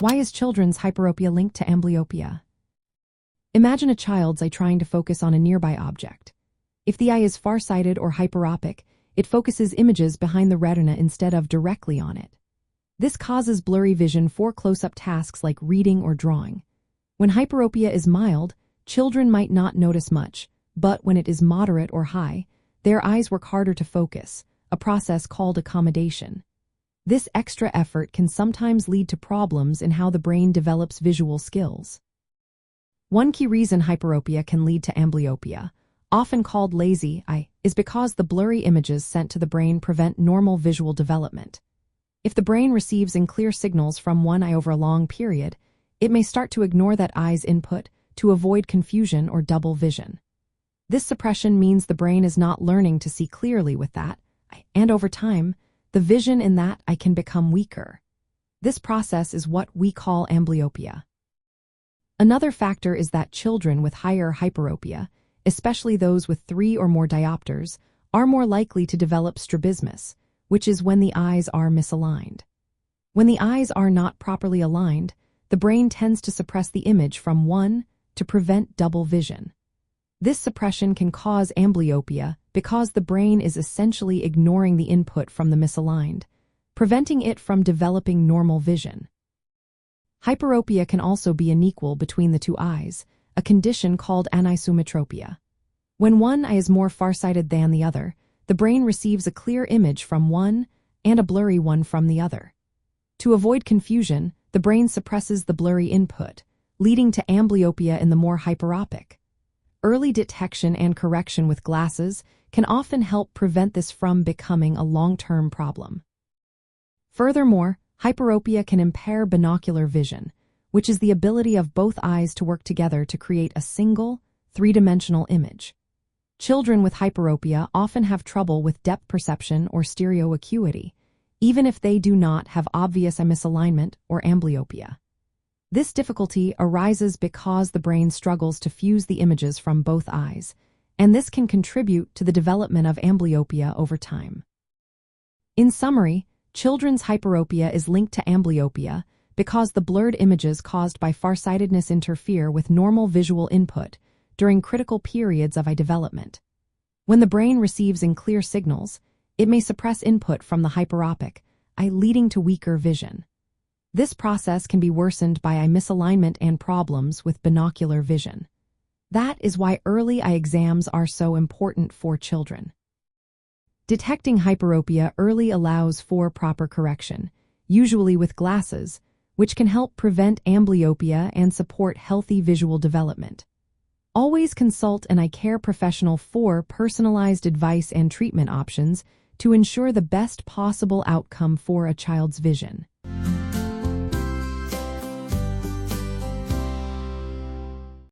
Why is children's hyperopia linked to amblyopia? Imagine a child's eye trying to focus on a nearby object. If the eye is farsighted or hyperopic, it focuses images behind the retina instead of directly on it. This causes blurry vision for close-up tasks like reading or drawing. When hyperopia is mild, children might not notice much, but when it is moderate or high, their eyes work harder to focus, a process called accommodation. This extra effort can sometimes lead to problems in how the brain develops visual skills. One key reason hyperopia can lead to amblyopia, often called lazy eye, is because the blurry images sent to the brain prevent normal visual development. If the brain receives unclear signals from one eye over a long period, it may start to ignore that eye's input to avoid confusion or double vision. This suppression means the brain is not learning to see clearly with that eye, and over time, the vision in that eye can become weaker. This process is what we call amblyopia. Another factor is that children with higher hyperopia, especially those with 3 or more diopters, are more likely to develop strabismus, which is when the eyes are misaligned. When the eyes are not properly aligned, the brain tends to suppress the image from one to prevent double vision. This suppression can cause amblyopia because the brain is essentially ignoring the input from the misaligned, preventing it from developing normal vision. Hyperopia can also be unequal between the two eyes, a condition called anisometropia. When one eye is more farsighted than the other, the brain receives a clear image from one and a blurry one from the other. To avoid confusion, the brain suppresses the blurry input, leading to amblyopia in the more hyperopic. Early detection and correction with glasses can often help prevent this from becoming a long-term problem. Furthermore, hyperopia can impair binocular vision, which is the ability of both eyes to work together to create a single, three-dimensional image. Children with hyperopia often have trouble with depth perception or stereo acuity, even if they do not have obvious misalignment or amblyopia. This difficulty arises because the brain struggles to fuse the images from both eyes, and this can contribute to the development of amblyopia over time. In summary, children's hyperopia is linked to amblyopia because the blurred images caused by farsightedness interfere with normal visual input during critical periods of eye development. When the brain receives unclear signals, it may suppress input from the hyperopic eye, leading to weaker vision. This process can be worsened by eye misalignment and problems with binocular vision. That is why early eye exams are so important for children. Detecting hyperopia early allows for proper correction, usually with glasses, which can help prevent amblyopia and support healthy visual development. Always consult an eye care professional for personalized advice and treatment options to ensure the best possible outcome for a child's vision.